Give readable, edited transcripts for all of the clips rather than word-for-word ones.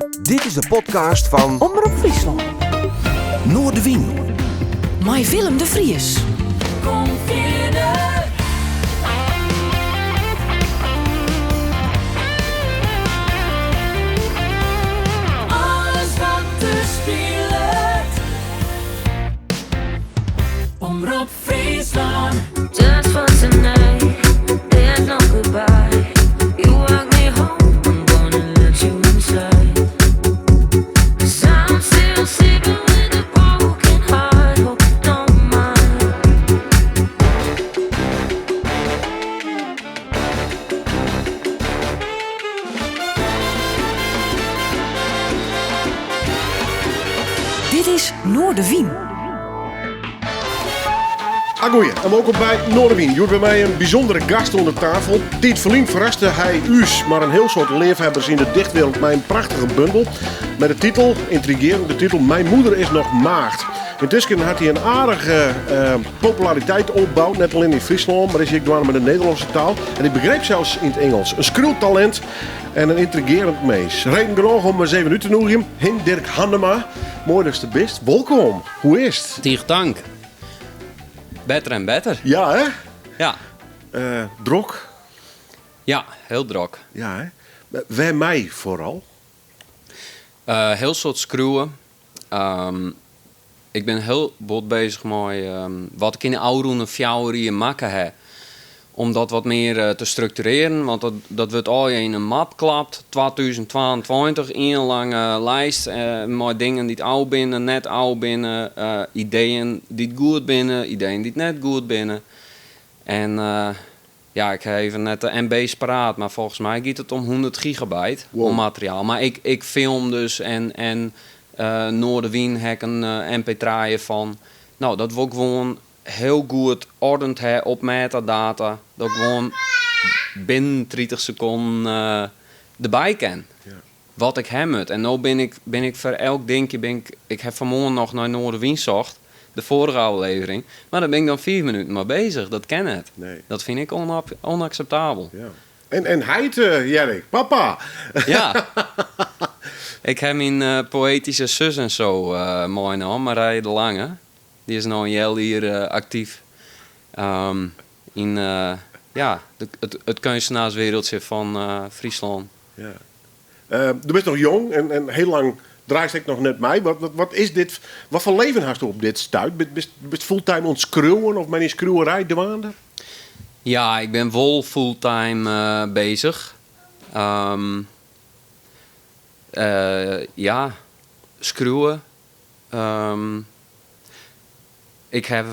Dit is de podcast van Omroep Friesland. Noordewien. Met Willem de Vries. Kom verder. Alles wat er speelt. Omroep Friesland. Just for tonight, there's no goodbye. You walk me home, I'm gonna let you inside. 'Cause I'm still sleeping with a broken heart. Hope you don't mind. Dit is Noordewien. Goeie, en welkom bij Noordewien. Je hoort bij mij een bijzondere gast onder tafel. Tiet Verlien verraste hij us, maar een heel soort leefhebbers in de dichtwereld met een prachtige bundel. Met de titel, intrigerende titel, Mijn moeder is nog maagd. Intussen had hij een aardige populariteit opgebouwd, net alleen in Friesland, maar is hij ook met de Nederlandse taal. En ik begreep zelfs in het Engels. Een skruwtalent en een intrigerend mees. Reden genoeg om eens even uit te nodigen. Dirk Hannema, mooi dat je er bent. Welkom, hoe is het? Tig dank. Beter en beter. Ja, hè? Ja, Drok? ja, heel druk. Ja, hè? Waar mij vooral? Heel soort screwen. Ik ben heel bot bezig met wat ik in de oude fjouwerieën maken heb. Om dat wat meer te structureren. Want dat wordt al in een map klapt. 2022, één lange lijst. Met dingen die oud binnen, net oud binnen. Ideeën die goed binnen, ideeën die net goed binnen. En ja, ik heb even net de MB's paraat. Maar volgens mij gaat het om 100 gigabyte om materiaal. Maar ik film dus en Noordewien heb een mp3 van. Nou, dat wil ik gewoon heel goed ordend op metadata. Dat ik gewoon binnen 30 seconden erbij kan. Ja. Wat ik hem het. En nu ben ik voor elk dingetje. Ik heb vanmorgen nog naar Noordewien gezocht. De vorige aflevering. Maar daar ben ik dan 4 minuten mee bezig. Dat ken het. Nee. Dat vind ik onacceptabel. Ja. En hij het, Jerry, papa. Ja. Ik heb mijn poëtische zus en zo mooi nou, Marije de Lange. Die is nou een jaar hier actief. In het kunstenaarswereldje van Friesland. Ja. Je bent nog jong en heel lang draait ik nog net mij. Wat is dit? Wat voor leven hast je op dit stuit? Ben je fulltime ontskruwen of ben je skruwerij dwaande? Ja, ik ben wel fulltime bezig. Ja, screwen. Ik heb...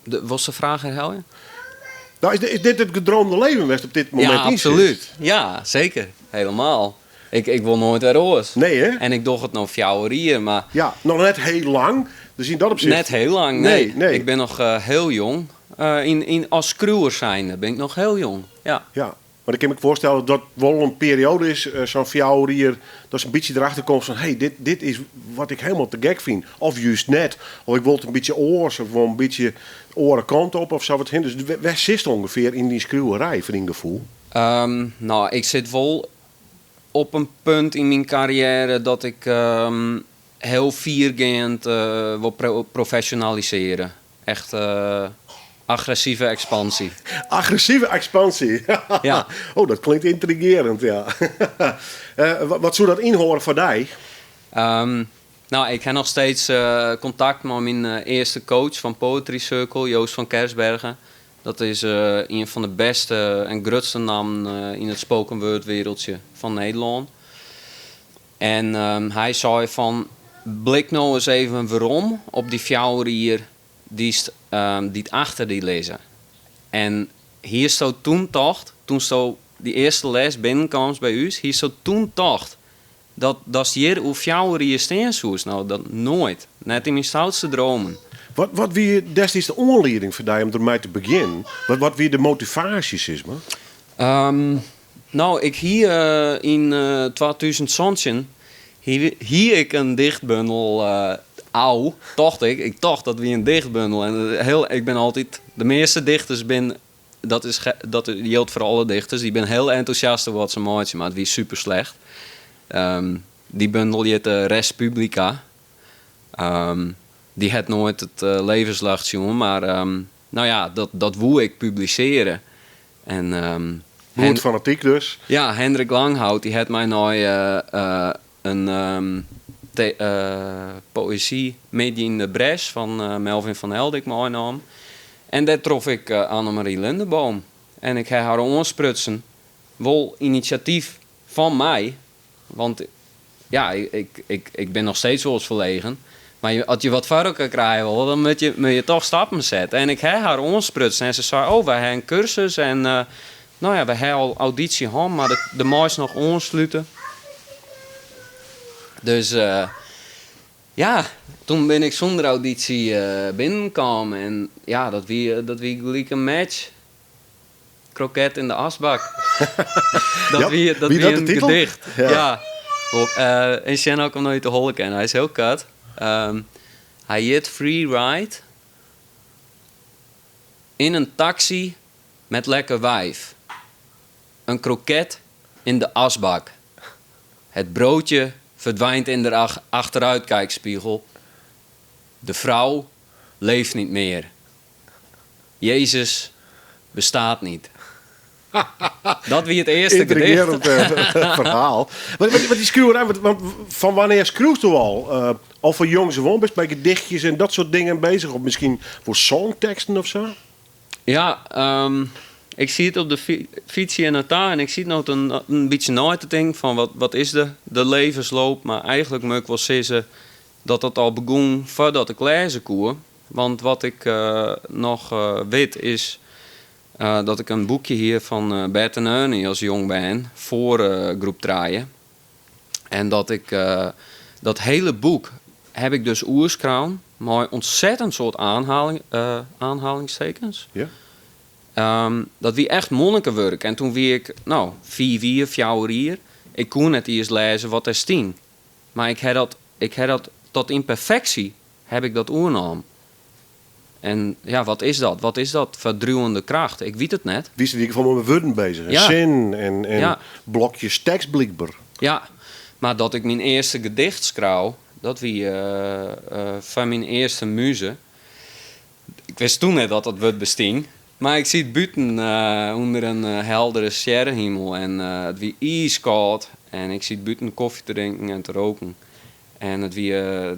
was de vraag herhalen? Nou, is dit het gedroomde leven best op dit moment? Ja, absoluut. Ja, zeker. Helemaal. Ik wil nooit erover. Nee, hè? En ik doe het nog fjouwerieën, maar... Ja, nog net heel lang. Dus in dat opzicht... Net heel lang, nee. Nee. Ik ben nog heel jong. Als screwer zijnde ben ik nog heel jong. Ja. Ja, maar ik kan me voorstellen dat wel een periode is, zo'n fjouwerier, dat ze een beetje erachter komt van, hey, dit is wat ik helemaal te gek vind. Of juist net. Of ik wil het een beetje oors, of wel een beetje oren kant op, of zo wat hin. Dus waar zit ongeveer in die skruwerij, voor een gevoel? Nou, ik zit wel op een punt in mijn carrière dat ik heel viergaand wil professionaliseren. Echt agressieve expansie. Agressieve expansie. Ja. Oh, dat klinkt intrigerend, ja. Wat zou dat inhouden voor jou? Nou, ik heb nog steeds contact met mijn eerste coach van Poetry Circle, Joost van Kersbergen. Dat is een van de beste en grootste namen in het spoken word wereldje van Nederland. En hij zei van, blik nou eens even waarom op die fjouwerier die achter die lezen. En hier stond toen die eerste les binnenkwam bij u, hier stond toen tocht dat is hier hoe fjouwerier steensoes. Nou, dat nooit. Net in mijn stoutste dromen. Wat wie destijds de aanleiding voor jou om ermee te beginnen? Wat wie de motivaties is, man? Nou, ik hier in 2016 hier ik een dichtbundel dacht ik. Ik dacht dat we een dichtbundel. En ik ben altijd... De meeste dichters ben... Dat geldt voor alle dichters. Die ben heel enthousiast over wat ze maken, maar het is super slecht. Die bundel heet Res Publica. Die had nooit het levenslucht zien, maar nou ja, dat woe ik publiceren. En Bloed fanatiek dus. ja, Hendrik Langhout die had mij nooit een poëzie Medi in de Bres van Melvin van Heldik meenam. En daar trof ik Annemarie Lindeboom. En ik heb haar aansprutsen. Wel initiatief van mij. Want ja, ik ben nog steeds wel eens verlegen. Maar als je wat verder kan krijgen wil, dan moet je toch stappen zetten. En ik heb haar aansprutsen. En ze zei, oh, wij hebben een cursus. En nou ja, we hebben al auditie gehad, maar de meeste nog aansluiten. Dus ja, toen ben ik zonder auditie binnengekomen. En ja, dat wie gelijk een match. Kroket in de asbak. dat wie een titel? gedicht. Ja. Ja. En Sjen ook hem nooit te horen kennen. Hij is heel kut. Hij heet Free Ride. In een taxi met lekker wijf. Een kroket in de asbak. Het broodje verdwijnt in de achteruitkijkspiegel. De vrouw leeft niet meer. Jezus bestaat niet. Dat wie het eerste gedicht. Intrigerend verhaal. Wat die schreeuwen, want van wanneer schreeuwt u al? Al voor jongs gewoon best bij gedichtjes en dat soort dingen bezig? Of misschien voor songteksten of zo? Ja, ik zie het op de fiets hier naartoe en ik zie het nog een beetje nooit het ding van wat is de levensloop. Maar eigenlijk moet ik wel zeggen dat dat al begon voordat ik lezen kon. Want wat ik nog weet is dat ik een boekje hier van Bert en Ernie als jong ben voor groep draaien. En dat ik dat hele boek heb ik dus oerskraam, maar ontzettend soort aanhalingstekens. Ja. Dat wie echt monnikenwerk. En toen wie ik, 4 jaar, ik kon net eerst lezen wat er stien. Maar ik heb dat tot in perfectie heb ik dat oernaam. En ja, wat is dat? Wat is dat? Verdruwende kracht. Ik weet het net. Wie is die van mijn woorden bezig? Ja. Zin en Ja. blokjes tekst blijkbaar. Ja, maar dat ik mijn eerste gedicht schreeuw, dat wie van mijn eerste muze. Ik wist toen net dat het woord bestien. Maar ik zie het buiten onder een heldere sterrenhemel. En het wie ijskoud. En ik zie het buiten koffie te drinken en te roken. En het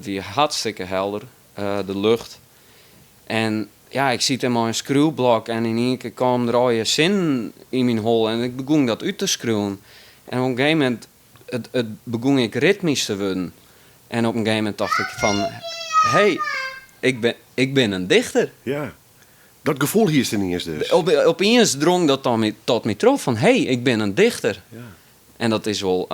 wie hartstikke helder, de lucht. En ja, ik zie het in mijn schreeuwblok. En in één keer kwam er al je zin in mijn hol. En ik begon dat uit te schreeuwen. En op een gegeven moment het begon ik ritmisch te worden. En op een gegeven moment dacht ik van... Hé, ik ben een dichter. Ja. Dat gevoel hier is er niet eens dus. Opeens drong dat dan tot me trof van... Hé, ik ben een dichter. Ja. En dat is wel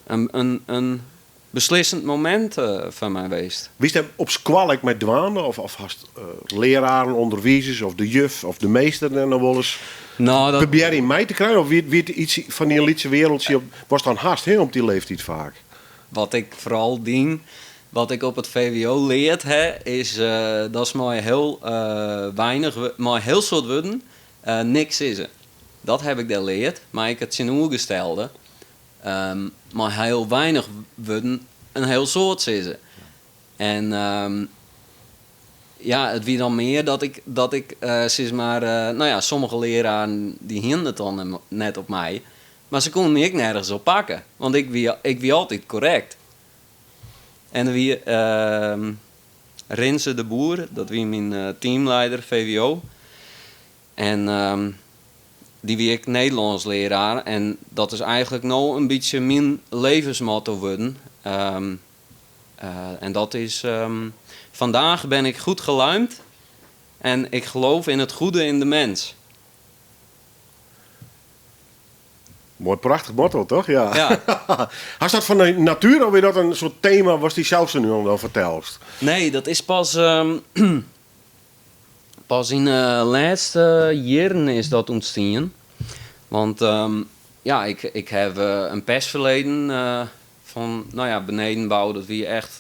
een beslissend moment van mij geweest. Wist je op squalk met dwanen? Of hast leraren, onderwijzers of de juf of de meester en dan wel eens... Nou, Probeer je mij te krijgen? Of weet iets van die lietse wereldje? Was dan haast heel op die leeftijd vaak? wat ik vooral dien... Wat ik op het VWO leert, is dat is maar heel weinig, maar heel soort woorden, niks is er. Dat heb ik daar geleerd, maar ik het gestelde. Maar heel weinig woorden, een heel soort is er. En ja, het wie dan meer dat ik zeg maar, sommige leraren die hinden dan net op mij, maar ze konden me ook nergens op pakken, want ik wie altijd correct. En wie Rinse de Boer, dat wie mijn teamleider VWO. En die wie ik Nederlands leraar. En dat is eigenlijk nou een beetje mijn levensmotto worden. En dat is... vandaag ben ik goed geluimd. En ik geloof in het goede in de mens. Mooi, prachtig motto, toch? Ja. Ja. Had dat van de natuur of weer dat een soort thema was die zelfs nu al vertelt? Nee, dat is pas in de laatste jaren is dat ontstaan. Want ja, ik heb een persverleden van benedenbouw. Dat wie echt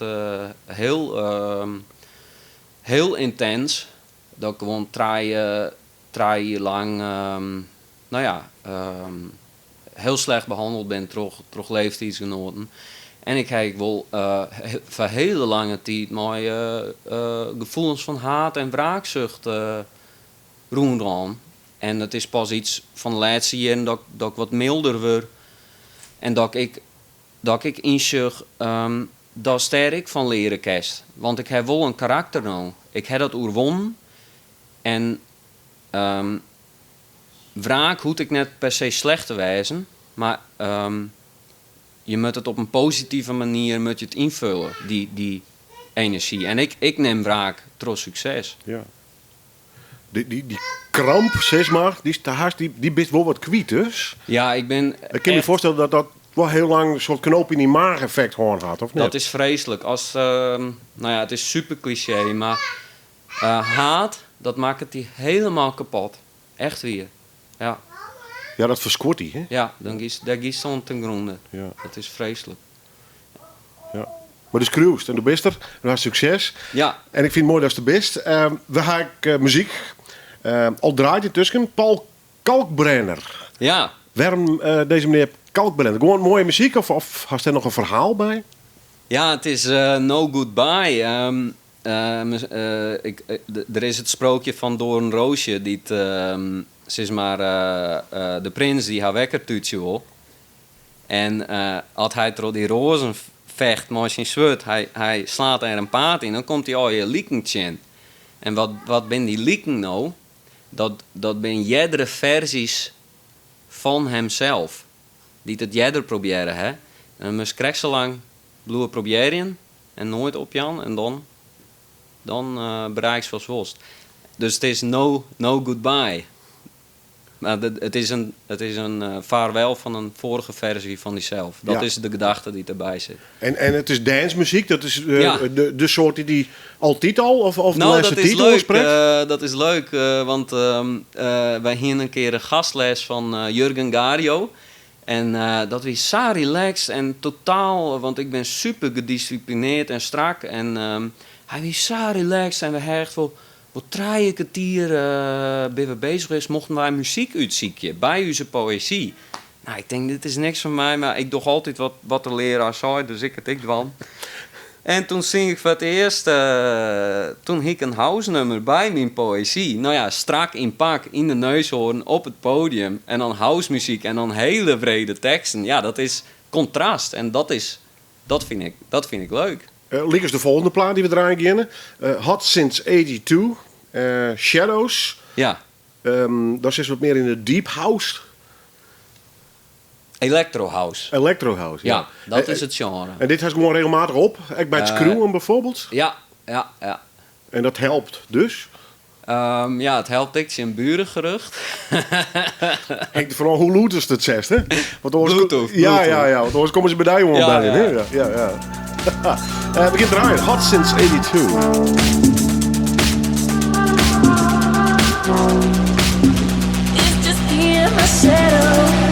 heel intens. Dat ik gewoon 3 jaar lang heel slecht behandeld ben door leeftijdsgenoten. En ik heb wel voor hele lange tijd mijn gevoelens van haat en wraakzucht rondgaan. En het is pas iets van de laatste jaren dat ik wat milder word. En dat ik inzag dat sterk van leren kerst. Want ik heb wel een karakter nou. Ik heb dat oerwonnen. En wraak hoeft ik net per se slecht te wijzen. Maar je moet het op een positieve manier moet je het invullen, die energie. En ik neem wraak trots succes. Ja. Die kramp, zeg maar, die best wel wat kwijt dus. Ja, ik ben Ik kan me voorstellen dat wel heel lang een soort knoop in die maag effect gewoon had, of niet? Dat is vreselijk. Het is super cliché, maar haat, dat maakt het die helemaal kapot. Echt weer. Ja, Ja, dat verskort hij, hè? ja daar giet zo'n ten gronde. Ja. Dat is vreselijk. Ja. Maar dus cruist en de best er, en had succes. Ja, En ik vind het mooi dat is de best. We hebben muziek. Al draait het tussen. Paul Kalkbrenner. ja. Waarom deze meneer Kalkbrenner? Gewoon mooie muziek of had er nog een verhaal bij? Ja, het is no goodbye. Er is het sprookje van Doorn Roosje. Ze is maar de prins die haar wekker tuutje wil. En als hij door die rozen vecht met zijn zwaard, hij slaat er een paard in, dan komt hij al je liekentje in. En wat ben die lieken nou? Dat ben jedere versies van hemzelf. Die het jedder proberen, hè. En dan moest ik zo lang bloeien proberen en nooit op Jan. En dan bereik je zoals worst. Dus het is no goodbye. Maar het is een vaarwel van een vorige versie van diezelf. Dat Ja. is de gedachte die erbij zit. En het is dancemuziek, dat is Ja. de soort die altijd al, of de Nou, laatste dat is titel leuk. spreekt? Dat is leuk, want wij hadden een keer een gastles van Jurgen Gario. En dat was zo relaxed en totaal, want ik ben super gedisciplineerd en strak. En hij was zo relaxed en we hebben echt wel 3 kwartier ben we bezig geweest, mochten wij muziek uitzieken bij onze poëzie. Nou, ik denk, dit is niks van mij, maar ik doe altijd wat de leraar zei, dus ik het wel. En toen zing ik voor het eerst, toen ik een housenummer bij mijn poëzie. Nou ja, strak in pak, in de neushoorn, op het podium. En dan housemuziek en dan hele brede teksten. Ja, dat is contrast en dat vind ik leuk. Links de volgende plaat die we draaien beginnen. Hot Since 82. Shadows. Ja, Dat is wat meer in de deep house. Electro House. Electro house. Ja, dat is het genre. En dit has gewoon regelmatig op. Ik bij het screwen bijvoorbeeld. Ja. En dat helpt dus. Ja, het helpt ik een burengerucht. Hangt vooral hoe loot is het zest, hè? Want anders Bluetooth. Ja. Want anders komen ze bij die jongen Ja, bij. ja. Hè? Ja. We beginnen draaien. Hot Since 82. It's just in my shadow.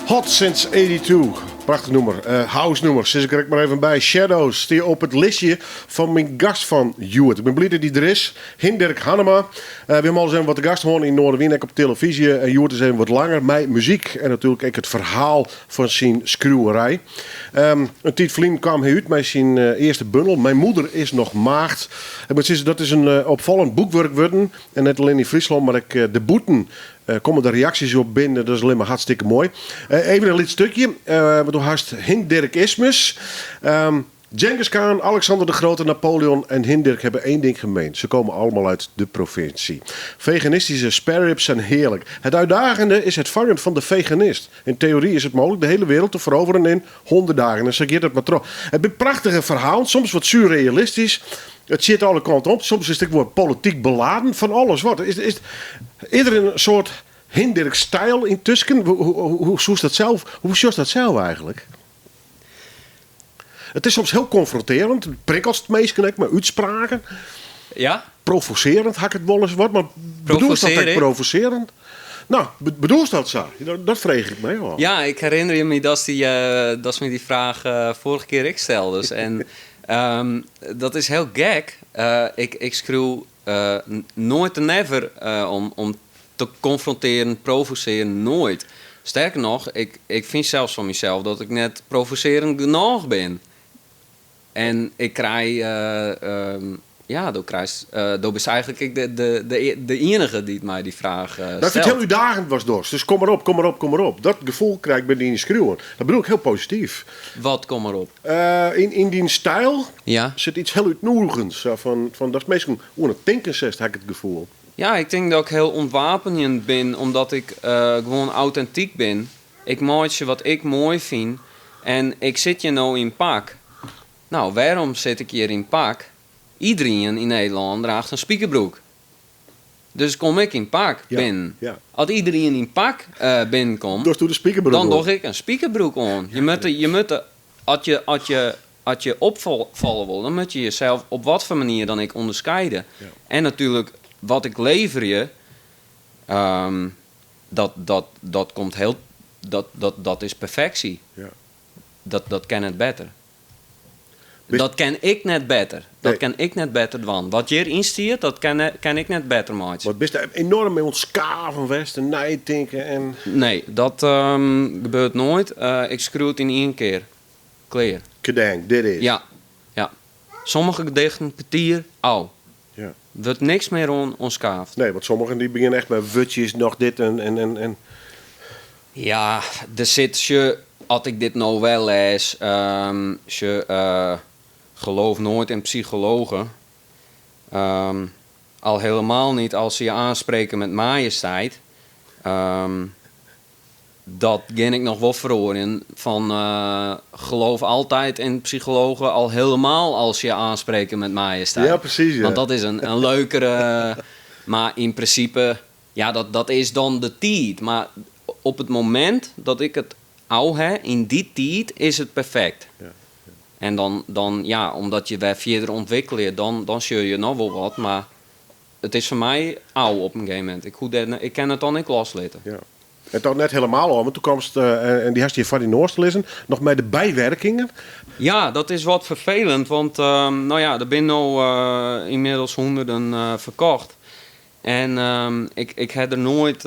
Hot Since 82. Prachtig nummer. House nummer. Zit ik er maar even bij. Shadows. Die op het listje van mijn gast van Juwet. Ik ben blij dat die er is. Hinderk Hannema. We hebben al eens even wat de gast horen in Noorderwien op televisie. En Juwet is even wat langer. Met muziek. En natuurlijk ook het verhaal van zijn schreeuwerij. Een tijd geleden kwam hij uit met zijn eerste bundel. Mijn moeder is nog maagd. Dat is een opvallend boekwerk geworden. En net alleen in Friesland, maar ik de boeten. Komen de reacties op binnen, dat is alleen maar hartstikke mooi. Even een licht stukje, wat door haast Hinderk Ismus. Genghis Khan, Alexander de Grote, Napoleon en Hinderk hebben één ding gemeen. Ze komen allemaal uit de provincie. Veganistische spareribs zijn heerlijk. Het uitdagende is het vangen van de veganist. In theorie is het mogelijk de hele wereld te veroveren in 100 dagen. En zeg je dat maar terug. Het is prachtige verhaal, soms wat surrealistisch. Het zit alle kanten op. Soms is het gewoon politiek beladen van alles wat. Is eerder een soort Hinderk-stijl in Tusken. Hoe is dat zelf eigenlijk? Het is soms heel confronterend. Prikkels het meest connect met uitspraken. Ja? Provocerend, had ik het wel eens wat. Maar bedoel je dat provocerend? Nou, bedoel je dat zo? Dat vreeg ik mij wel. Ja, ik herinner je me dat me die vraag vorige keer ik stelde. Dus. En dat is heel gek. Ik schreeuw nooit en never om te confronteren, provoceren, nooit. Sterker nog, ik vind zelfs van mezelf dat ik net provocerend genoeg ben. En ik krijg... dat is eigenlijk de enige die mij die vraag stelt. Dat het heel uitdagend was, Dos. Dus kom maar op. Dat gevoel krijg ik bij die schreeuwen. Dat bedoel ik heel positief. Wat kom maar op? In die stijl Ja. zit iets heel uitnodigends. Van dat is meestal een tinkensest, heb ik het gevoel. Ja, ik denk dat ik heel ontwapenend ben, omdat ik gewoon authentiek ben. Ik maak je wat ik mooi vind. En ik zit je nou in pak. Nou, waarom zit ik hier in pak? Iedereen in Nederland draagt een spiekerbroek. Dus kom ik in pak binnen. Ja. Als iedereen in pak binnenkomt, dus doe de spiekerbroek dan doe ik een spiekerbroek aan. Als je opvallen wil, dan moet je jezelf op wat voor manier dan ik onderscheiden. Ja. En natuurlijk, wat ik lever je, dat komt heel... Dat is perfectie. Ja. Dat kan het beter. Dat ken ik net beter. Dat ken ik net beter dan. Wat je erin stiert, dat kan ik net beter maken. Wat best enorm met ons van West en nijtinken en... Nee, dat gebeurt nooit. Ik schreeuw het in één keer. Clear. Kedank, dit is. Ja. Sommige gedichten, kwartier, Ja. Wordt niks meer onskaafd. Nee, want sommigen die beginnen echt met wutjes, nog dit en... Ja, er zit je... Als ik dit nou wel lees, je gelooft nooit in psychologen. Al helemaal niet als ze je aanspreken met majesteit. Dat ging ik nog wel verhoren. Van geloof altijd in psychologen, al helemaal als je aanspreken met majesteit. Ja, precies. Ja. Want dat is een leukere... maar in principe, ja, dat is dan de tijd. Maar op het moment dat ik het in die tijd is het perfect. Ja. En dan omdat je weer verder ontwikkelt, dan zul je nog wel wat, maar het is voor mij op een gegeven moment. Ik kan het dan niet loslaten. Ja. Het had net helemaal om, toen kwam en die had je van die Noors te lezen, nog met de bijwerkingen. Ja, dat is wat vervelend, want er zijn nou inmiddels honderden verkocht. En ik heb er nooit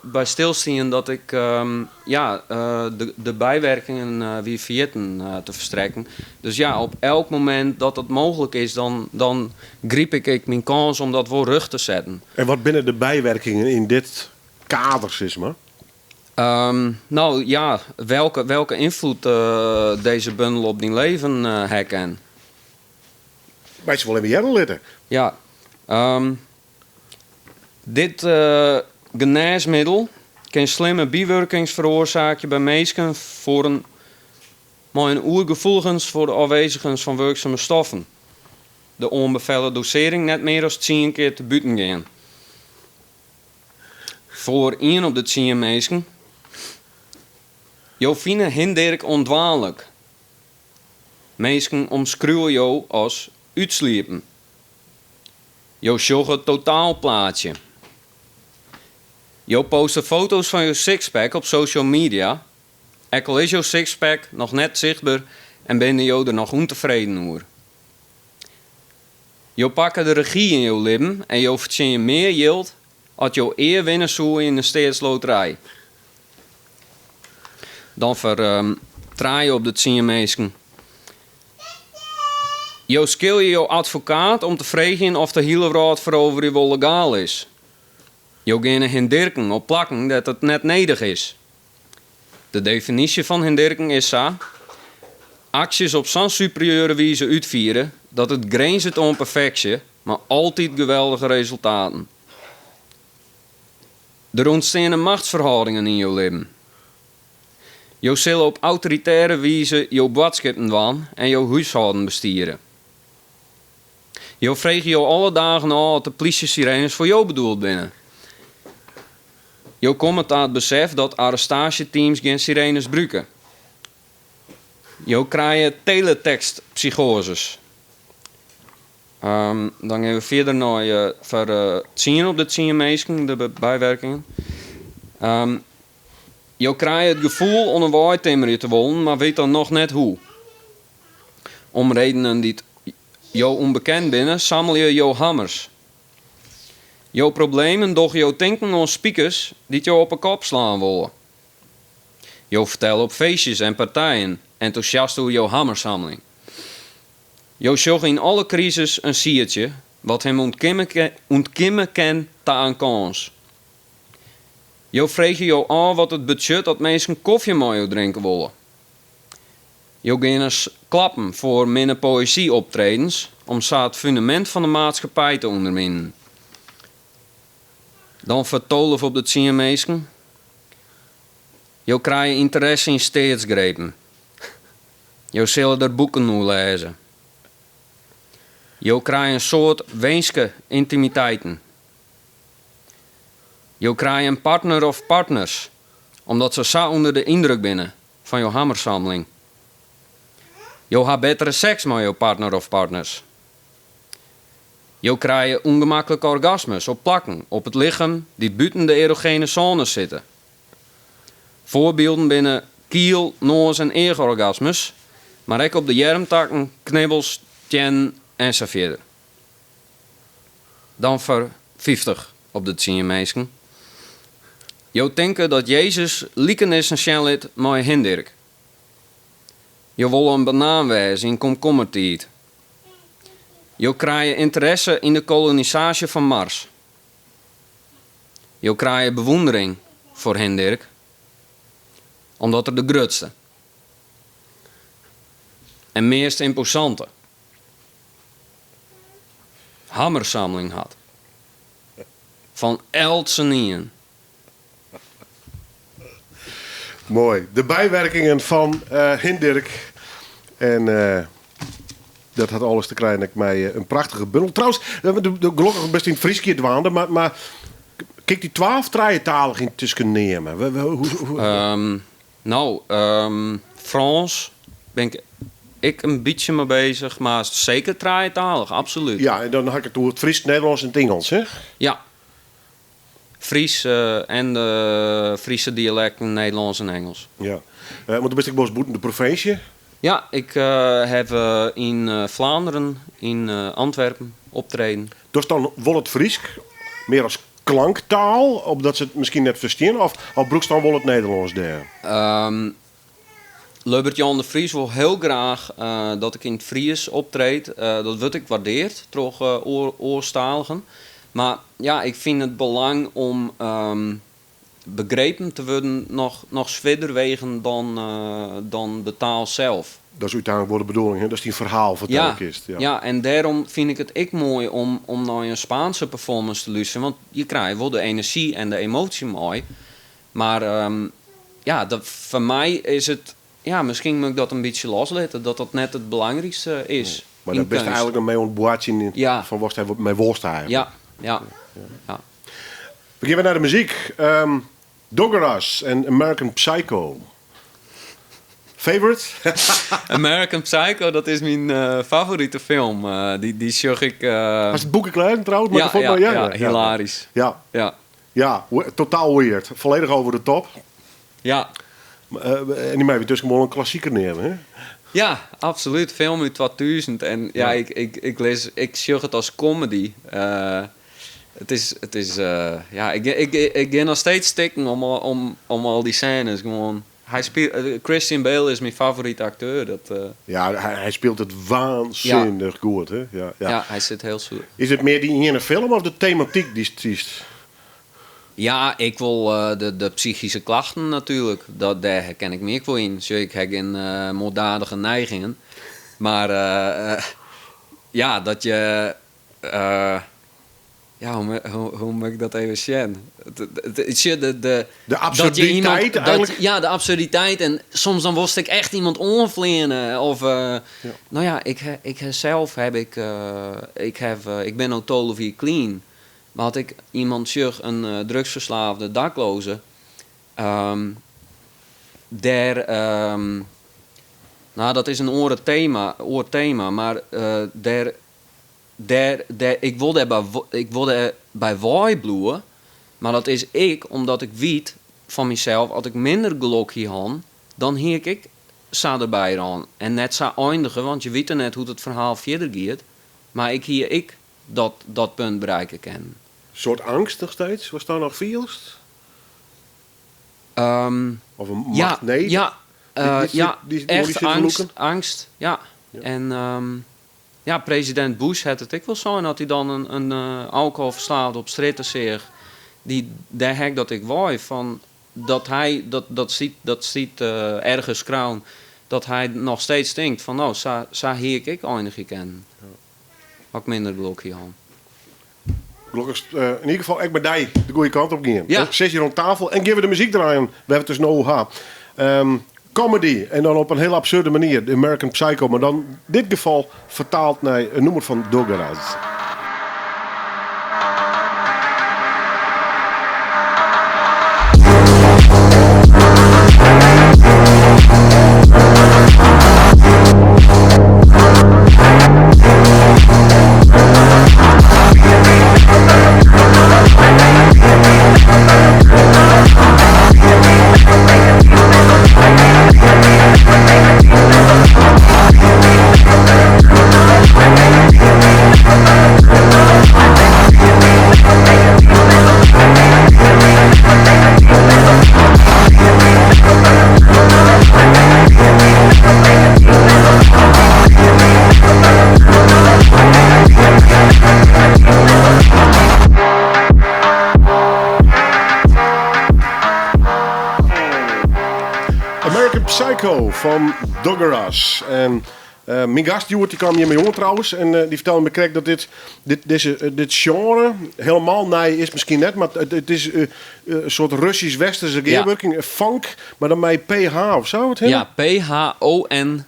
bij stilstaan dat ik de bijwerkingen weer vergeten te verstrekken. Dus ja, op elk moment dat het mogelijk is, dan griep ik mijn kans om dat wel rug te zetten. En wat binnen de bijwerkingen in dit kader, zeg maar? Welke invloed deze bundel op die leven herken? Weet je wel even jij litten? Ja. Dit geneesmiddel kan slimme bijwerkingen veroorzaken bij mensen maar een oergevoeligens voor de afwezigens van werkzame stoffen. De onbevelde dosering net meer dan 10 keer te buiten gaan. Voor 1 op de 10 mensen. Jo vinden hinderlijk ondwaanlijk. Mensen omschreeuwen jou als uitsliepen. Jo sjogge het totaalplaatje. Jo posten foto's van je sixpack op social media. Ek al is jouw sixpack nog net zichtbaar en ben je er nog ontevreden over. Je pakken de regie in je leven en je verdient meer geld als je eer winnen zou in een steedsloterij. Dan vertraai je op de 10 mensen. Je skill je advocaat om te vragen of de hele raad voor je wel legaal is. Je gaat hinderken op plakken dat het net nodig is. De definitie van hinderken is zo: acties op zo'n superieure wijze uitvieren dat het grenst om perfectie, maar altijd geweldige resultaten. Er ontstaan machtsverhoudingen in je leven. Je zult op autoritaire wijze je boodschappen doen en je huishouden bestieren. Je vraagt je alle dagen al wat de politie-sirenes voor jou bedoeld binnen. Je komt aan het besef dat arrestatieteams geen sirenes gebruiken. Je krijgt teletextpsychoses. Dan gaan we verder naar voor 10 op de 10 mensen, de bijwerkingen. Je krijgt het gevoel onder waarheid te wonen, maar weet dan nog net hoe. Om redenen die jou onbekend binnen, sammel je hammers. Jouw problemen doch jouw denken aan speakers die jou op een kop slaan willen. Je vertelt op feestjes en partijen enthousiast over jouw hammersammeling. Je zocht in alle crisis een siertje wat hem ontkimmen kan aan kans. Je vraagt je aan wat het budget dat mensen koffie met jou drinken willen. Je gaat klappen voor minder poëzie-optredens om zo het fundament van de maatschappij te ondermijnen. Dan voor 12 op de 10 mensen. Je krijgt interesse in steedsgrepen. Je zult er boeken nu lezen. Je krijgt een soort wenske intimiteiten. Je krijgt een partner of partners, omdat ze zo onder de indruk binnen van je hammersammeling. Je hebt betere seks met je partner of partners. Je krijgt ongemakkelijke orgasmes op plakken op het lichaam die buiten de erogene zones zitten. Voorbeelden binnen kiel, noos en eerorgasmes, maar ook op de jermtakken, knibbels, tjen enzovoort. Dan voor 50 op de 10 mensen. Je denkt dat Jezus lieken essentieel is met hinderk. Je wil een banaan wezen in komkommertijd. Je krijgt interesse in de kolonisatie van Mars. Je krijgt bewondering voor Hendrik, omdat er de grootste en meest imposante hammersammeling had. Van Eltsenien. Mooi. De bijwerkingen van Hindirk. En dat had alles te krijgen met mij een prachtige bundel. Trouwens, gelukkig best in het Frieskië dwaande, maar kijk die 12 taaltalig in tussen nemen. Frans ben ik een beetje mee bezig, maar zeker taaltalig, absoluut. Ja, en dan had ik het door het Fries, Nederlands en het Engels, hè? Ja. Fries en de Friese dialecten, Nederlands en Engels. Ja. Want dan ben ik boos boeten de provincie. Ja, ik heb in Vlaanderen, in Antwerpen optreden. Dus dan wil het Fries meer als klanktaal, opdat ze het misschien net verstaan, of broeks dan wil het Nederlands daar? Leubert-Jan de Vries wil heel graag dat ik in het Fries optreed. Dat wordt ik waardeerd, toch oorstaligen. Maar ja, ik vind het belang om begrepen te worden nog verder wegen dan de taal zelf. Dat is uiteindelijk wel de bedoeling, hè? Dat is die verhaal vertellen is. Ja, en daarom vind ik het mooi om naar een Spaanse performance te luisteren. Want je krijgt wel de energie en de emotie mooi. Maar voor mij is het... Ja, misschien moet ik dat een beetje loslaten. Dat net het belangrijkste is. Ja. Maar dat best eigenlijk een mee ontboordje van wat hij met worst eigenlijk. Ja. We gaan weer naar de muziek. Doggeras en American Psycho. Favorite? American Psycho, dat is mijn favoriete film. Die zag ik... Was het boeken klein trouwens? Ja, hilarisch. Ja, totaal weird. Volledig over de top. Ja. En die mij weer tussen gewoon een klassieker nemen, hè? Ja, absoluut. Film uit 2000. En ja, ik zag het als comedy. Het is ja, ik ga nog steeds stikken om al die scènes. Gewoon. Hij speelt, Christian Bale is mijn favoriete acteur. Ja, hij speelt het waanzinnig goed, hè? Ja, hij zit heel goed. Is het meer die ene film of de thematiek die het is? Ja, ik wil de psychische klachten natuurlijk. Daar herken ik me ook wel in. Zo, ik heb geen moorddadige neigingen. Maar ja, dat je... ja, hoe moet ik dat even zien? De absurditeit eigenlijk? Ja, de absurditeit. En soms dan worst ik echt iemand onvleenen. Of, nou ja, ik ben ook totally clean. Maar had ik iemand zag, een drugsverslaafde dakloze, nou dat is een oorthema, maar ik wilde bij waai bloeien, maar dat is omdat ik weet van mezelf, als ik minder geluk hier had, dan hier ik zou erbij aan. En net zou eindigen, want je weet er net hoe het verhaal verder gaat, maar ik dat punt bereiken kan. Een soort angst nog steeds? Was daar nog veelst? Of een macht? Ja, nee? Ja, echt angst. Ja. Ja. En ja, president Bush had het ik wel zo. En had hij dan een alcoholverslaafde op straat zich, daar hek dat ik wou van dat hij dat ziet ergens kroon dat hij nog steeds denkt van nou, zou hier ik eindig ken. Wat ik minder blokje aan. Gelukkig, in ieder geval, ik ben die de goede kant op gaan. Ja. Zit hier rond tafel en geven we de muziek draaien. We hebben het dus een OH. Comedy. En dan op een heel absurde manier. De American Psycho. Maar dan in dit geval vertaald naar een nummer van Douglas. Psycho van Douglas. En mijn gast, Joert, die kwam hier mee jongen trouwens. En die vertelde me correct dat dit genre helemaal nee is misschien net. Maar het is een soort Russisch-Westerse gearworking. Funk, maar dan met PH of zo. Ja, PHONK.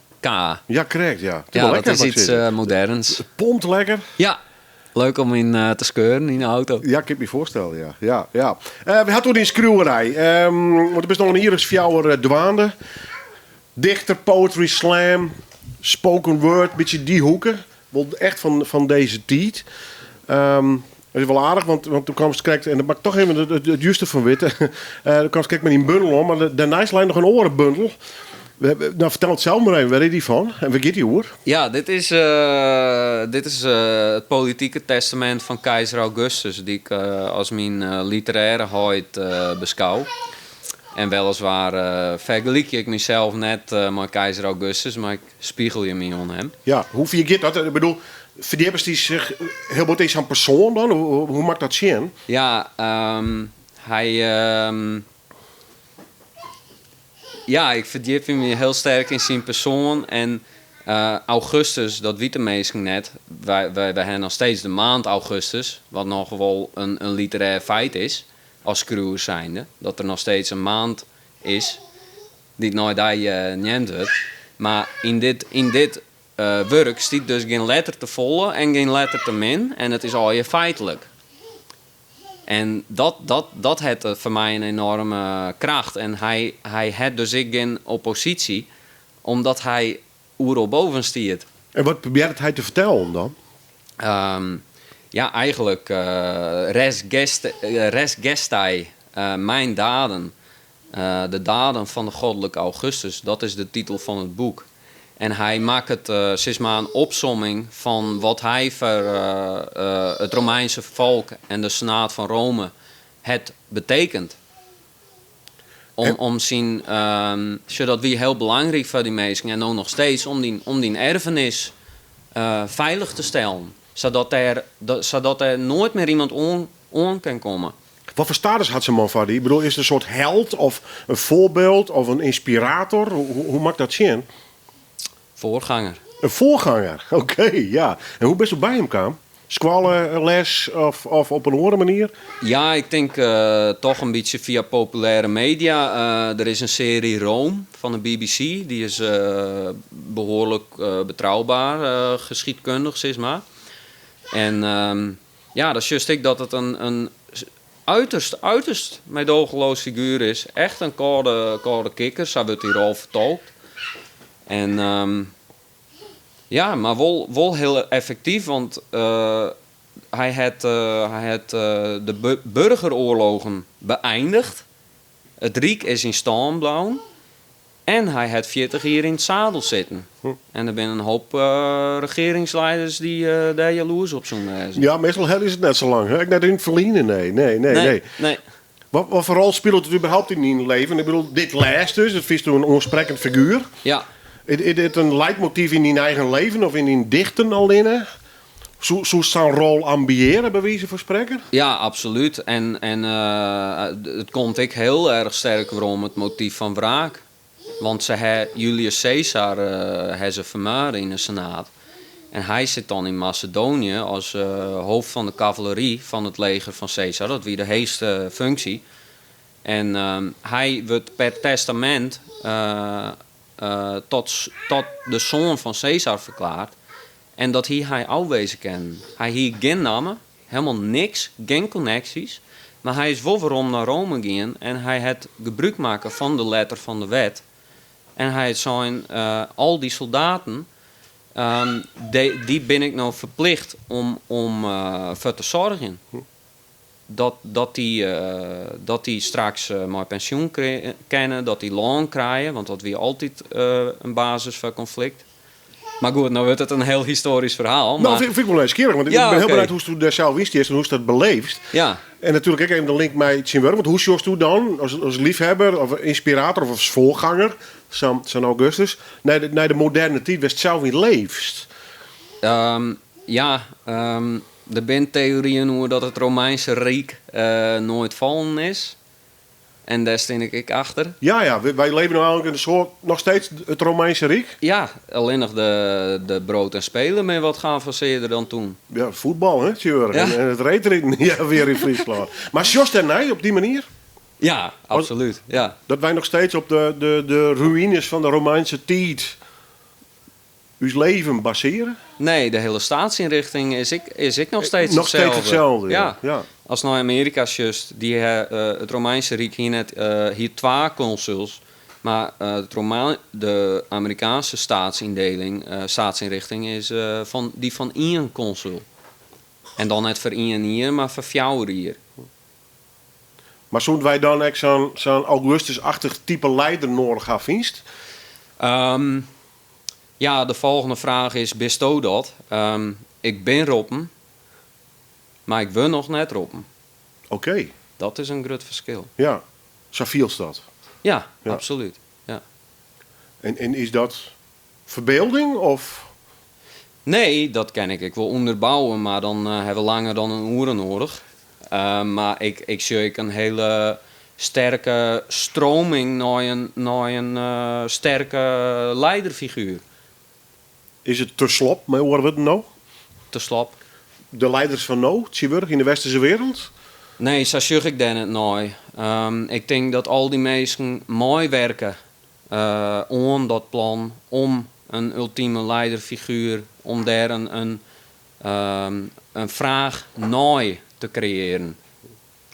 Ja, correct, ja. Ja, dat is iets moderns. Pont lekker. Ja. Leuk om in te skeuren in de auto. Ja, ik heb me voorstellen, ja. We hadden toen in schreeuwerij. Want er is nog een Irisch fjouwer douane. Dichter, poetry, slam, spoken word, een beetje die hoeken. Wel echt van deze tijd. Dat is wel aardig, want toen kwam ze kijken, en dat maakt toch even het juiste van weten. Toen kwam ze kijken met die bundel om, maar daarnaast lijkt nog een orenbundel. Nou, vertel het zelf maar even, waar is die van? En waar gaat die hoor? Ja, dit is het politieke testament van keizer Augustus, die ik als mijn literaire huid beschouw. En weliswaar vergelijk ik mezelf net met keizer Augustus, maar ik spiegel je me aan hem. Ja, hoe vind je dat? Ik bedoel, verdiepers die zich heel wat is aan persoon dan? Hoe maakt dat zien? Ja, ja, ik verdiep me heel sterk in zijn persoon. En Augustus, dat weet de meesten net. Wij hebben nog steeds de maand Augustus. Wat nog wel een literair feit is. Als cruise zijnde. Dat er nog steeds een maand is. Die nooit neemt wordt. Maar in dit werk stiet dus geen letter te volle en geen letter te min. En het is al je feitelijk. En dat heeft voor mij een enorme kracht. En hij had dus ik geen oppositie, omdat hij oerop boven stiert. En wat probeert hij te vertellen dan? Ja, eigenlijk res gestai, mijn daden. De daden van de goddelijke Augustus, dat is de titel van het boek. En hij maakt het zeg maar een opsomming van wat hij voor het Romeinse volk en de Senaat van Rome het betekent. Om zien, zodat wie heel belangrijk voor die mensen en ook nog steeds om die erfenis veilig te stellen. Zodat er nooit meer iemand on kan komen. Wat voor status had ze man van die? Ik bedoel, is het een soort held of een voorbeeld of een inspirator? Hoe maakt dat zien? Voorganger. Een voorganger, oké, ja. En hoe best u bij hem kwam? Squallen, les of op een andere manier? Ja, ik denk toch een beetje via populaire media. Er is een serie Rome van de BBC. Die is behoorlijk betrouwbaar, geschiedkundig, zeg maar. En ja, dat is juist ik dat het een uiterst meedogenloos figuur is. Echt een koude kikker, zo wordt hier al vertolkt. En ja, maar wel heel effectief, want hij had de burgeroorlogen beëindigd. Het Rijk is in stand gebleven. En hij had 40 jaar in het zadel zitten. En er zijn een hoop regeringsleiders die daar jaloers op zijn. Ja, meestal is het net zo lang. Hè? Ik net in het verliezen, nee. Wat voor rol speelt het überhaupt in je leven? Ik bedoel, dit lijst dus, dat is toen een onsprekend figuur. Ja. Is dit een leidmotief in je eigen leven of in je dichten alleen? Zo zo'n rol ambiëren, bij wijze van spreken? Ja, absoluut. En het komt ik heel erg sterk waarom het motief van wraak. Want Julius Caesar ze vermoorden in de Senaat. En hij zit dan in Macedonië als hoofd van de cavalerie van het leger van Caesar. Dat was de heetste functie. En hij wordt per testament tot de zoon van Caesar verklaard. En dat hij afwezen kan. Hij hier geen namen, helemaal niks, geen connecties. Maar hij is wel waarom naar Rome gaan en hij het gebruik maken van de letter van de wet. En hij zijn al die soldaten, die ben ik nou verplicht om voor te zorgen. Dat die straks mijn pensioen kennen, dat die loon krijgen, want dat weer altijd een basis voor conflict. Maar goed, nou wordt het een heel historisch verhaal. Nou, Maar... vind ik wel nieuwsgierig, want ik ben heel benieuwd hoe je daar zelf wist en hoe je dat beleeft. Ja. En natuurlijk ook even de link met zien worden, want hoe zocht u dan als liefhebber of inspirator of als voorganger, San Augustus, naar de moderne tijd, waar het zelf in leeft? Er zijn theorieën hoe dat het Romeinse Rijk nooit vallen is. En daar sta ik achter. Ja, wij leven nou eigenlijk in een soort, nog steeds het Romeinse Rijk. Ja, alleen nog de brood en spelen met wat gaan verzeerder dan toen. Ja, voetbal, hè, tjur. Ja. En het reetringen, ja, weer in Friesland. Maar Jos en nee, op die manier? Ja, absoluut. Ja. Dat wij nog steeds op de ruïnes van de Romeinse tijd uw leven baseren? Nee, de hele staatsinrichting is ik nog steeds Nog steeds hetzelfde, Ja. ja. Als nou Amerika just, het Romeinse Rijk hier 2 consuls, maar de Amerikaanse staatsinrichting is van 1 consul. En dan net voor 1 hier, maar voor 4 hier. Maar zouden wij dan echt zo'n Augustus-achtig type leider nodig gaan vindt? Ja, de volgende vraag is, besto dat? Ik ben Roppen, maar ik wil nog net Roppen. Oké. Dat is een groot verschil. Ja, zo viel dat. Ja, Ja. absoluut. Ja. En is dat verbeelding of... Nee, dat kan ik wel onderbouwen, maar dan hebben we langer dan een uur nodig. Maar ik zie een hele sterke stroming naar een sterke leiderfiguur. Is het te slop, maar horen we het nou? Te slap. De leiders van nou, Tjeburg in de westerse wereld? Nee, zo zie ik dat niet nooit. Ik denk dat al die mensen mooi werken aan dat plan om een ultieme leiderfiguur, om daar een vraag naar te creëren.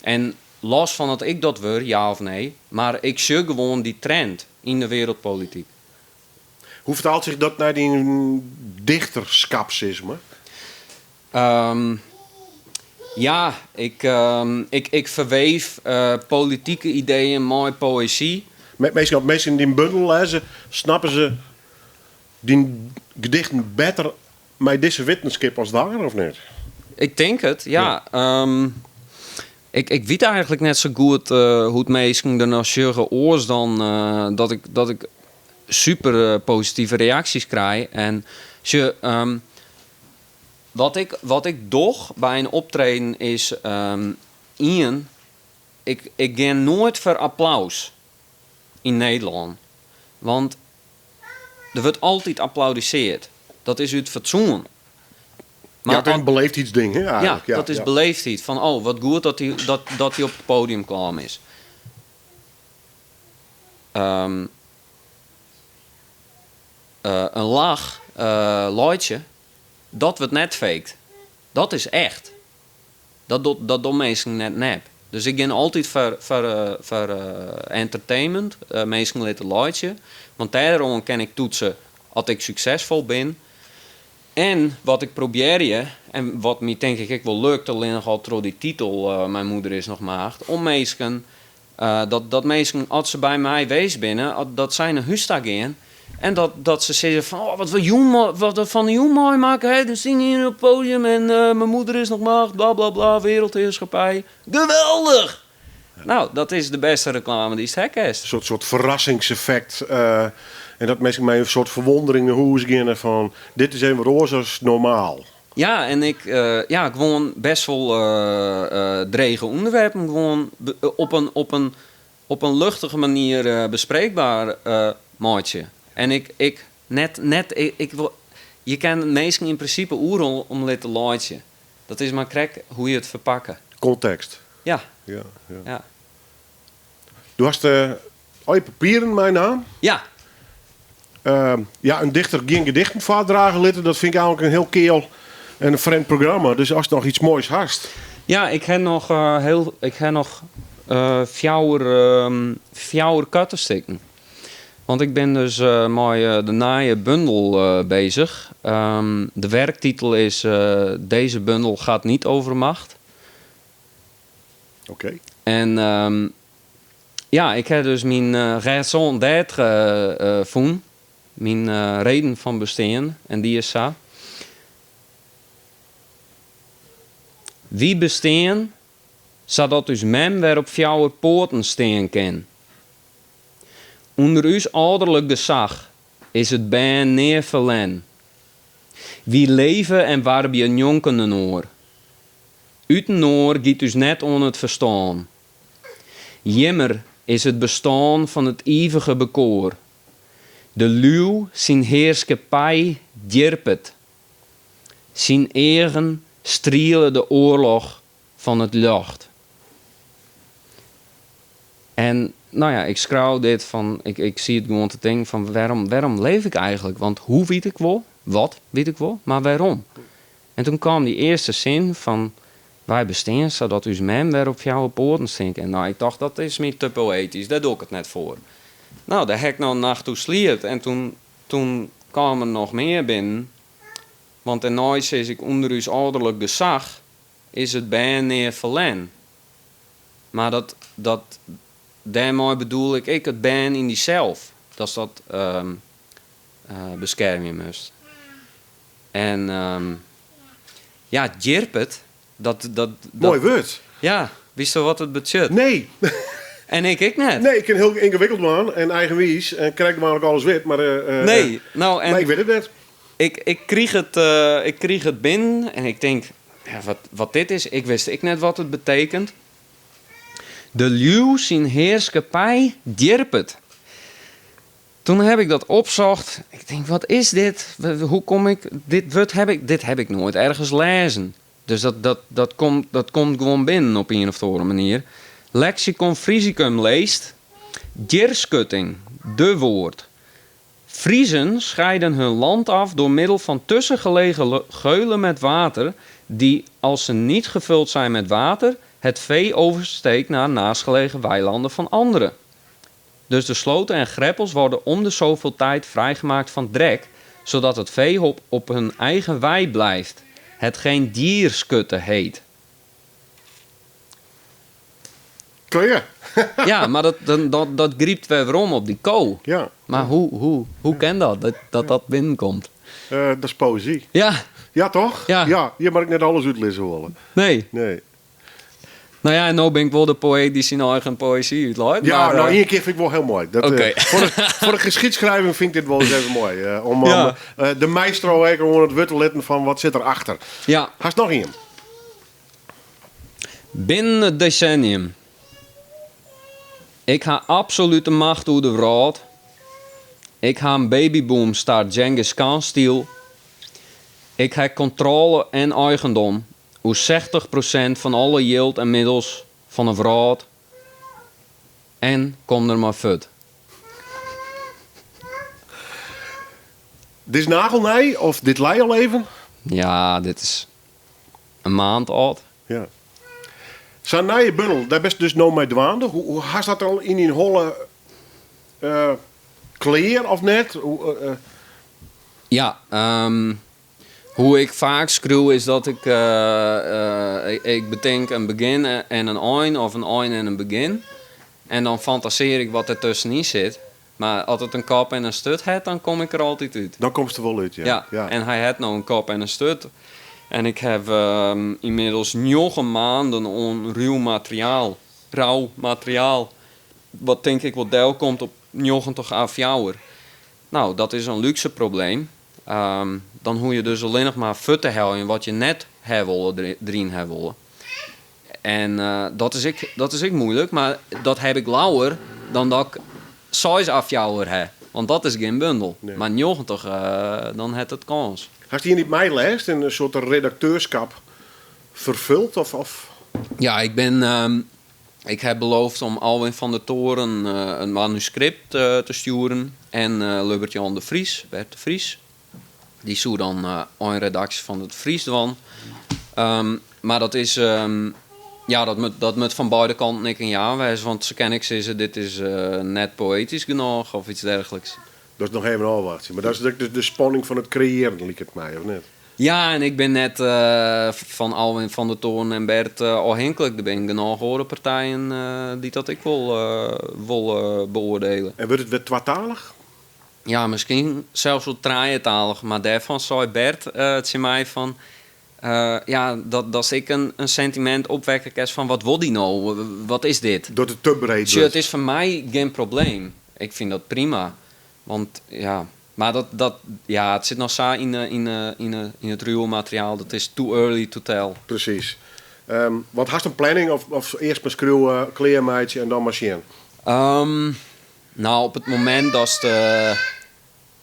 En los van dat ik dat wil, ja of nee, maar ik zie gewoon die trend in de wereldpolitiek. Hoe vertaalt zich dat naar die dichterschapsisme? Ja, ik verweef politieke ideeën, mooi poëzie. Mensen in die bundel lezen, snappen ze die gedichten beter met deze wetenschap als daar, of niet? Ik denk het, ja. Ik weet eigenlijk net zo goed hoe het meesten er naar zeggen oors dan dat ik super positieve reacties krijg. En wat ik doch bij een optreden is ik ga nooit voor applaus in Nederland. Want er wordt altijd applaudisseerd. Dat is uit fatsoen. Maar het is een beleefd iets ding, hè? Eigenlijk. Ja, dat is beleefdheid. Van, oh, wat goed dat hij op het podium kwam is. Een lach, luidje, dat wordt net faked. Dat is echt. Dat doen mensen net nep. Dus ik ga altijd voor entertainment. Mensen laten luidje. Want daarom kan ik toetsen als ik succesvol ben. En wat ik probeer je, en wat me denk ik wel lukt, alleen nog al door die titel, mijn moeder is nog maagd, om mensen, dat mensen, als ze bij mij wees binnen, dat zij naar huis gaan. En dat ze zeggen van, oh, wat we van de mooi maken, hè? Dan zing je hier op het podium en mijn moeder is nog maagd, bla bla bla, wereldheerschappij. Geweldig! Nou, dat is de beste reclame die het is. Een soort verrassingseffect. En dat mensen mij een soort verwondering hoe ze beginnen van dit is een wat roze als normaal. Ja, en ik gewoon best wel drege onderwerpen gewoon op een luchtige manier bespreekbaar maatje. En ik wil, je kan mensen in principe oeren om te laatje. Dat is maar krek hoe je het verpakken. Context. Ja. Ja. Du hast al je papieren mijn naam. Ja. Een dichter geen gedichten voordragen litten, dat vind ik eigenlijk een heel keel en een vreemd programma. Dus als je nog iets moois hast. Ja, ik heb nog fjouwer katten stikken. Want ik ben dus met de naaie bundel bezig. De werktitel is Deze bundel gaat niet over macht. Oké. En ik heb dus mijn raison d'être voen. Mijn reden van bestaan. En die is zo. Wie bestaan, zodat dus men weer op jouw poorten staan kan. Onder uw ouderlijk gezag is het bijna neer verlen. Wie leven en waar je jonken een oor. Uit een oor giet dus net on het verstaan. Jimmer is het bestaan van het eeuwige bekoor. De luw zijn heerschappij djerpet. Zijn eigen strielen de oorlog van het lucht. En ik schrouw dit van, ik zie het gewoon te denken van waarom leef ik eigenlijk? Want hoe weet ik wel? Wat weet ik wel? Maar waarom? En toen kwam die eerste zin van wij bestaan zodat uw men weer op jouw poorten stinken. En ik dacht dat is niet te poëtisch, daar doe ik het net voor. Daar heb ik een nacht toe sliert en toen kwam er nog meer binnen. Want en nooit is ik onder uw ouderlijk gezag is het bijna neer verlen. Maar daarmee bedoel ik het ben in die zelf. Dat beschermen moest. En djerpet, dat Mooi woord. Ja, wist je wat het betekent? Nee. En ik net. Nee, ik ken heel ingewikkeld man en eigenwijs en krijg maar ook alles wit, maar nee, maar ik weet het net. Ik kreeg het binnen en ik denk, wat dit is, ik wist net wat het betekent. De luw zijn heerschappij djerpet. Toen heb ik dat opzocht. Ik denk, wat is dit? Hoe kom ik? Dit heb ik nooit ergens lezen. Dus dat komt gewoon binnen op een of andere manier. Lexicon Friesicum leest. Djerskutting, de woord. Friezen scheiden hun land af door middel van tussengelegen geulen met water, die, als ze niet gevuld zijn met water, het vee oversteekt naar naastgelegen weilanden van anderen. Dus de sloten en greppels worden om de zoveel tijd vrijgemaakt van drek, zodat het vee op hun eigen wei blijft, hetgeen dierskutten heet. Klaar. Ja, maar dat griept weer om op die kool. Ja, Maar hoe kan dat binnenkomt? dat is poëzie. Ja, Ja, toch? Ja. Je mag ik net alles uitlezen willen. nee. Nee. Nou ja, en nou ben ik wel de poëet die zijn eigen poëzie uitlaat. Ja, maar, nou, één keer vind ik wel heel mooi. Dat, Oké. Voor de geschiedschrijving vind ik dit wel eens even mooi. Om Ja. de maestro even gewoon het wit letten van wat zit erachter. Ja, Haast nog één. binnen het decennium. Ik ga absolute macht door de wereld. Ik ga een babyboom start Genghis Khan stil. Ik heb controle en eigendom. Hoe 60% van alle yield en middels van een vrouw. En kom er maar fut. Dit is nagelnij of dit lei al even? Ja, dit is een maand oud. Ja. Zijn nije bundel, daar best dus nou mee dwaande. Hoe haast dat al in die holle kleer of net? Ja, hoe ik vaak schreeuw is dat ik bedenk een begin en een eind of een eind en een begin. En dan fantaseer ik wat er tussenin zit. Maar als het een kop en een stut heeft, dan kom ik er altijd uit. Dan komt het er wel uit, ja. Ja, en hij had nou een kop en een stut. En ik heb inmiddels 9 maanden on rauw materiaal. Wat denk ik wat deel komt op 90 afjouwer. Nou, dat is een luxe probleem. Dan hoe je dus alleen nog maar futten houden wat je net erin hebben willen. En dat is ik moeilijk, maar dat heb ik lauwer dan dat ik size afjouwer heb. Want dat is geen bundel. Nee. Maar 90, dan heeft het kans. Hast je niet mij leest in een soort redacteurschap vervuld? Of? Ja, ik heb beloofd om Alwin van der Toren een manuscript te sturen. En Lubert-Jan de Vries, Bert de Vries. Die zou dan een redactie van het Fries doen. Maar dat is... dat moet van beide kanten ik een ja wijzen. Want ze ken ik ze, dit is net poëtisch genoeg of iets dergelijks. Dat is nog even afwachten. Maar dat is de spanning van het creëren, liep het mij, of net? Ja, en ik ben net van Alwin van der Toorn en Bert afhankelijk. Er ben genoeg andere partijen die dat ik wil beoordelen. En wordt het weer tweetalig? Ja, misschien zelfs wel draaitalig. Maar daarvan zei Bert het mij van... dat ik een sentiment opwekken kan van wat wil die nou? Wat is dit? Dat het te breed Dus het is voor mij geen probleem. Ik vind dat prima. Want ja... Maar het zit nog zo in het ruwe materiaal. Dat is too early to tell. Precies. Want hast een planning of eerst maar schreeuwen, kleermaatje en dan machine? Nou, op het moment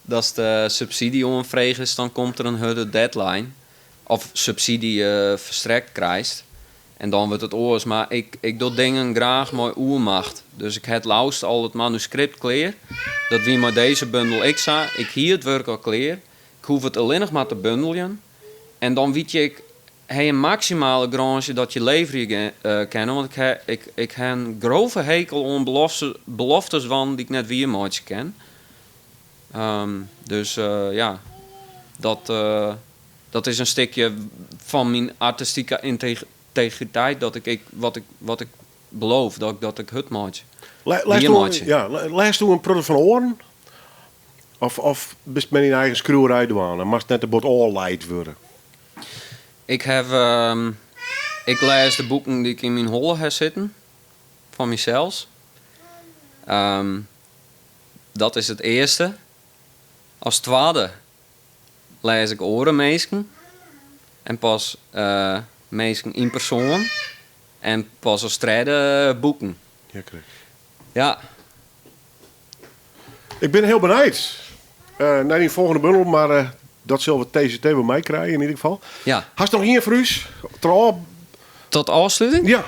dat de subsidie onvregen is, dan komt er een harde deadline. Of subsidie verstrekt krijgt. En dan wordt het oors. Maar ik doe dingen graag met oermacht. Dus ik heb laatst al het manuscript klaar. Dat wie met deze bundel ik zei. Ik hier het werk al klaar. Ik hoef het alleen nog maar te bundelen. En dan weet je, hij een maximale grange dat je leveren kennen. Want ik heb een grove hekel aan beloftes van die ik net weer maatje ken. Dat is een stukje van mijn artistieke integriteit dat wat ik beloof dat ik het maatje. Lijst toen een product van oren? Of best men in eigen schroewerij doen? Dan mag het net een bord all-light worden. Ik lees de boeken die ik in mijn holle heb zitten. Van mezelf. Dat is het eerste. Als tweede lees ik orenmeesken. En pas meesken in persoon. En pas als derde boeken. Ja, correct. Ja. Ik ben heel benieuwd naar die volgende bundel, maar dat zullen we TCT bij mij krijgen in ieder geval. Ja. Hast nog hier, Fruus? Tot afsluiting? Ja.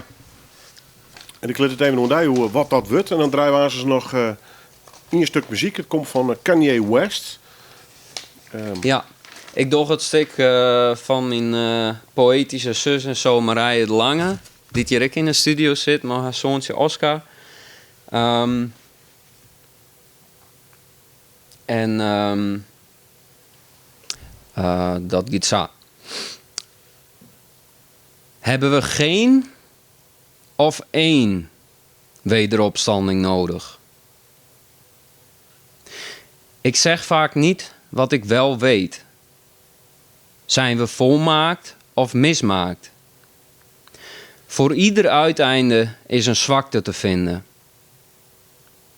En ik let het even onder wat dat wordt. En dan draaien we ze nog een stuk muziek. Het komt van Kanye West. Ja. Ik doe het stuk van mijn poëtische zus en zo Marije de Lange. Die hier ook in de studio zit, maar haar zoontje Oscar. Dat gaat zo. Hebben we geen of één wederopstanding nodig. Ik zeg vaak niet wat ik wel weet. Zijn we volmaakt of mismaakt? Voor ieder uiteinde is een zwakte te vinden.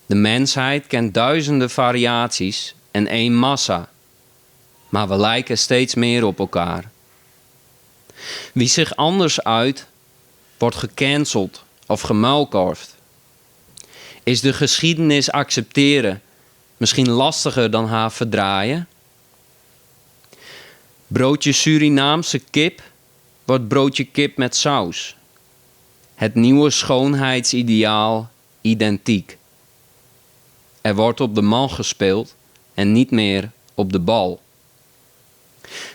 De mensheid kent duizenden variaties en één massa, maar we lijken steeds meer op elkaar. Wie zich anders uit, wordt gecanceld of gemuilkorfd. Is de geschiedenis accepteren misschien lastiger dan haar verdraaien? Broodje Surinaamse kip wordt broodje kip met saus. Het nieuwe schoonheidsideaal identiek. Er wordt op de man gespeeld en niet meer op de bal.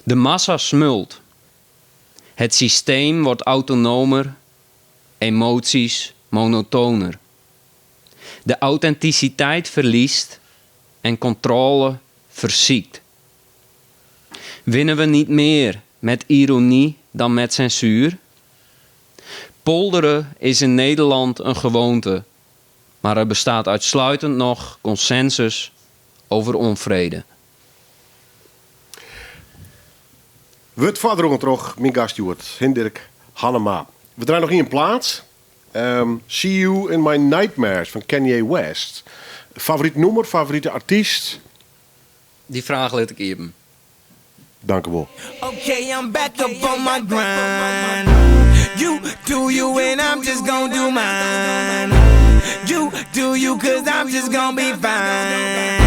De massa smult. Het systeem wordt autonomer, emoties monotoner. De authenticiteit verliest en controle verziekt. Winnen we niet meer met ironie dan met censuur? Polderen is in Nederland een gewoonte, maar er bestaat uitsluitend nog consensus over onvrede. We verder terug, mijn gastjoerd, Hendrik Hannema. We draaien nog in plaats. See You in My Nightmares van Kanye West. Favoriet nummer, favoriete artiest? Die vraag let ik even. Dank u wel. Okay, I'm back up on my grind. You do you and I'm just gonna do mine. You do you cause I'm just gonna be fine.